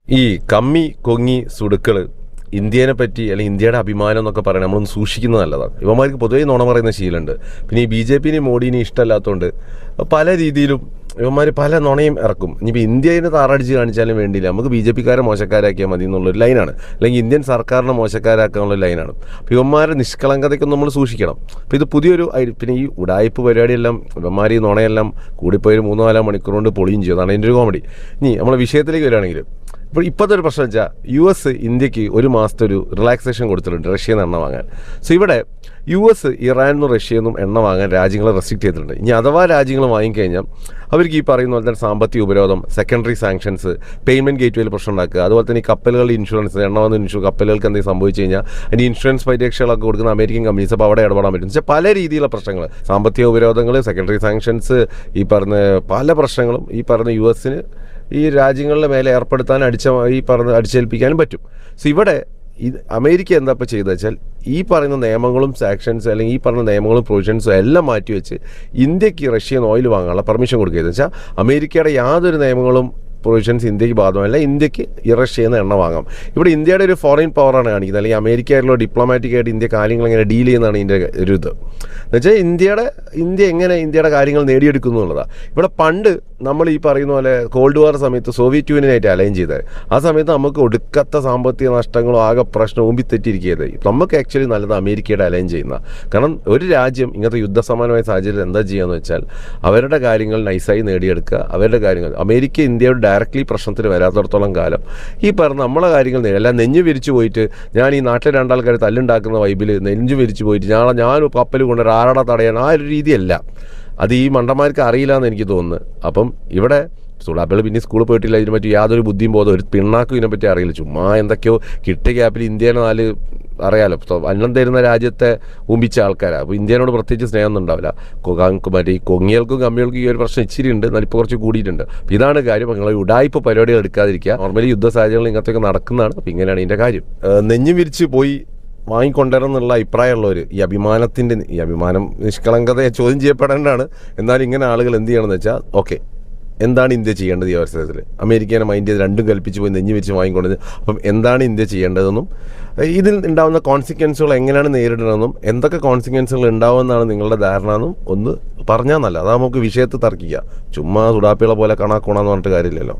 ഈ കമ്മി കൊങ്ങി സുടുക്കൾ ഇന്ത്യനെ പറ്റി അല്ലെങ്കിൽ ഇന്ത്യയുടെ അഭിമാനം എന്നൊക്കെ പറയാൻ നമ്മളൊന്ന് സൂക്ഷിക്കുന്നത് നല്ലതാണ്. ഇവന്മാർക്ക് പൊതുവേ നുണ പറയുന്ന ശീലമുണ്ട്. പിന്നെ ഈ BJP-നെയും മോഡിനെയും ഇഷ്ടമല്ലാത്തതുകൊണ്ട് പല രീതിയിലും ഇവന്മാർ പല നുണയും ഇറക്കും. ഇനിയിപ്പോൾ ഇന്ത്യനെ താറടിച്ച് കാണിച്ചാലും വേണ്ടിയില്ല, നമുക്ക് BJP-ക്കാരെ മോശക്കാരാക്കിയാൽ മതി എന്നുള്ളൊരു ലൈനാണ്, അല്ലെങ്കിൽ ഇന്ത്യൻ സർക്കാരിനെ മോശക്കാരാക്കാനുള്ള ലൈനാണ്. അപ്പോൾ ഇവന്മാരെ നിഷ്കളങ്കതയ്ക്കൊന്നും നമ്മൾ സൂക്ഷിക്കണം. അപ്പോൾ ഇത് പുതിയൊരു പിന്നെ ഈ ഉടായ്പ പരിപാടിയെല്ലാം ഇവന്മാർ ഈ നുണയെല്ലാം കൂടിപ്പോയി 3-4 മണിക്കൂർ കൊണ്ട് പൊളിയും ചെയ്യും. അതാണ് എൻ്റെ ഒരു കോമഡി. ഇനി നമ്മൾ വിഷയത്തിലേക്ക് വരികയാണെങ്കിൽ, ഇപ്പോഴത്തെ ഒരു പ്രശ്നം വെച്ചാൽ US ഇന്ത്യക്ക് ഒരു മാസത്തെ ഒരു റിലാക്സേഷൻ കൊടുത്തിട്ടുണ്ട് റഷ്യയിൽ നിന്ന് എണ്ണ വാങ്ങാൻ. സോ ഇവിടെ US ഇറാനിൽ നിന്നും റഷ്യയിൽ നിന്നും എണ്ണ വാങ്ങാൻ രാജ്യങ്ങളെ റെസ്ട്രിക്റ്റ് ചെയ്തിട്ടുണ്ട്. ഇനി അഥവാ രാജ്യങ്ങൾ വാങ്ങിക്കഴിഞ്ഞാൽ അവർക്ക് ഈ പറയുന്ന പോലെ തന്നെ സാമ്പത്തിക ഉപരോധം, സെക്കൻഡറി സാങ്ഷൻസ്, പേയ്മെൻറ്റ് ഗേറ്റ്വേയിൽ പ്രശ്നം ഉണ്ടാക്കുക, അതുപോലെ തന്നെ ഈ കപ്പലുകളുടെ ഇൻഷുറൻസ്, എണ്ണ വന്ന കപ്പലുകൾക്ക് എന്തെങ്കിലും സംഭവിച്ചു കഴിഞ്ഞാൽ അതിന് ഇൻഷുറൻസ് പരിരക്ഷകളൊക്കെ കൊടുക്കുന്ന അമേരിക്കൻ കമ്പനീസ് അപ്പോൾ അവിടെ ഇടപെടാൻ പറ്റും. വെച്ചാൽ പല രീതിയിലുള്ള പ്രശ്നങ്ങൾ, സാമ്പത്തിക ഉപരോധങ്ങൾ, സെക്കൻഡറി സാങ്ഷൻസ്, ഈ പറഞ്ഞ പല പ്രശ്നങ്ങളും ഈ പറഞ്ഞ US-ന് ഈ രാജ്യങ്ങളുടെ മേലെ ഏർപ്പെടുത്താൻ അടിച്ചേൽപ്പിക്കാനും പറ്റും. സോ ഇവിടെ അമേരിക്ക എന്താ ഇപ്പോൾ ചെയ്തത് വെച്ചാൽ ഈ പറയുന്ന നിയമങ്ങളും സാങ്ഷൻസും അല്ലെങ്കിൽ ഈ പറഞ്ഞ നിയമങ്ങളും പ്രൊവിഷൻസും എല്ലാം മാറ്റിവെച്ച് ഇന്ത്യക്ക് റഷ്യയിൽ നിന്ന് ഓയിൽ വാങ്ങാനുള്ള പെർമിഷൻ കൊടുക്കുകയെന്ന് വെച്ചാൽ അമേരിക്കയുടെ യാതൊരു നിയമങ്ങളും പ്രൊവിഷൻസ് ഇന്ത്യക്ക് ബാധകമല്ല. ഇന്ത്യക്ക് റഷ്യയിൽ നിന്ന് എണ്ണ വാങ്ങാം. ഇവിടെ ഇന്ത്യയുടെ ഒരു ഫോറിൻ പവറാണ് കാണിക്കുന്നത്, അല്ലെങ്കിൽ അമേരിക്കയിലുള്ള ഡിപ്ലോമാറ്റിക്കായിട്ട് ഇന്ത്യ കാര്യങ്ങൾ എങ്ങനെ ഡീൽ ചെയ്യുന്നതാണ് ഇതിൻ്റെ ഒരു ഇത് എന്നുവെച്ചാൽ ഇന്ത്യ എങ്ങനെ ഇന്ത്യയുടെ കാര്യങ്ങൾ നേടിയെടുക്കുന്നു എന്നുള്ളതാണ്. ഇവിടെ പണ്ട് നമ്മൾ ഈ പറയുന്ന പോലെ കോൾഡ് വാർ സമയത്ത് സോവിയറ്റ് യൂണിയനായിട്ട് അലൈൻ ചെയ്തത്, ആ സമയത്ത് നമുക്ക് ഒടുക്കത്ത സാമ്പത്തിക നഷ്ടങ്ങളും ആകെ പ്രശ്നം ഊമ്പിത്തെറ്റിരിക്കുകയത്. നമുക്ക് ആക്ച്വലി നല്ലത് അമേരിക്കയുടെ അലൈൻ ചെയ്യുന്ന. കാരണം ഒരു രാജ്യം ഇങ്ങനത്തെ യുദ്ധസമാനമായ സാഹചര്യത്തിൽ എന്താ ചെയ്യുകയെന്ന് വെച്ചാൽ അവരുടെ കാര്യങ്ങൾ നൈസായി നേടിയെടുക്കുക. അവരുടെ കാര്യങ്ങൾ അമേരിക്ക ഇന്ത്യയോട് ഡയറക്റ്റ്ലി പ്രശ്നത്തിന് വരാത്തിടത്തോളം കാലം ഈ പറഞ്ഞ നമ്മളെ കാര്യങ്ങൾ എല്ലാം നെഞ്ഞു വിരിച്ചു പോയിട്ട്, ഞാൻ ഈ നാട്ടിലെ രണ്ടാൾക്കാർ തല്ലുണ്ടാക്കുന്ന വൈബിൽ നെഞ്ചു വിരിച്ചു പോയിട്ട് ഞാൻ കപ്പൽ കൊണ്ട് ആരട തടയാൻ ആ ഒരു രീതിയല്ല. അത് ഈ മണ്ടന്മാർക്ക് അറിയില്ല എന്ന് എനിക്ക് തോന്നുന്നു. അപ്പം ഇവിടെ സുഡാപ്പികൾ പിന്നെ സ്കൂളിൽ പോയിട്ടില്ല, ഇതിനെ പറ്റി യാതൊരു ബുദ്ധിയും ബോധം ഒരു പിണ്ണാക്കും ഇതിനെപ്പറ്റി അറിയില്ല. ചുമ്മാ എന്തൊക്കെയോ കിട്ടിയ ഗ്യാപ്പിൽ ഇന്ത്യനെ അറിയാലോ, അന്നം തരുന്ന രാജ്യത്തെ ഊമ്പിച്ച ആൾക്കാരാണ്. അപ്പോൾ ഇന്ത്യനോട് പ്രത്യേകിച്ച് സ്നേഹമൊന്നും ഉണ്ടാവില്ല. മറ്റേ ഈ കൊങ്ങികൾക്കും കമ്മികൾക്കും ഈ ഒരു പ്രശ്നം ഇച്ചിരി ഉണ്ട്, എന്നാൽ ഇപ്പോൾ കുറച്ച് കൂടിയിട്ടുണ്ട്. അപ്പോൾ ഇതാണ് കാര്യം. നിങ്ങൾ ഉടായ്പ പരിപാടികൾ എടുക്കാതിരിക്കുക. നോർമലി യുദ്ധ സാഹചര്യങ്ങൾ ഇങ്ങനത്തെയൊക്കെ നടക്കുന്നതാണ്. അപ്പോൾ ഇങ്ങനെയാണ് ഇതിൻ്റെ കാര്യം. നെഞ്ഞു വിരിച്ച് പോയി വാങ്ങിക്കൊണ്ടുവരുന്നുള്ള അഭിപ്രായമുള്ളവർ ഈ അഭിമാനം നിഷ്കളങ്കതയെ ചോദ്യം ചെയ്യപ്പെടേണ്ടതാണ്. എന്നാൽ ഇങ്ങനെ ആളുകൾ എന്ത് ചെയ്യണമെന്ന് വെച്ചാൽ, ഓക്കെ എന്താണ് ഇന്ത്യ ചെയ്യേണ്ടത് ഈ അവസരത്തിൽ? അമേരിക്കനെ മൈൻഡ് ചെയ്ത് രണ്ടും കൽപ്പിച്ച് പോയി നെഞ്ഞു വെച്ച് വാങ്ങിക്കൊണ്ടത്. അപ്പം എന്താണ് ഇന്ത്യ ചെയ്യേണ്ടതെന്നും ഇതിൽ ഉണ്ടാകുന്ന കോൺസിക്വൻസുകൾ എങ്ങനെയാണ് നേരിടണമെന്നും എന്തൊക്കെ കോൺസിക്വൻസുകൾ ഉണ്ടാവുമെന്നാണ് നിങ്ങളുടെ ധാരണ എന്നും ഒന്ന് പറഞ്ഞാൽ നല്ല. അതാ നമുക്ക് വിഷയത്തിൽ തർക്കിക്കുക. ചുമ്മാ സുഡാപ്പികളെ പോലെ കണാക്കോണെന്ന് പറഞ്ഞിട്ട് കാര്യമില്ലല്ലോ.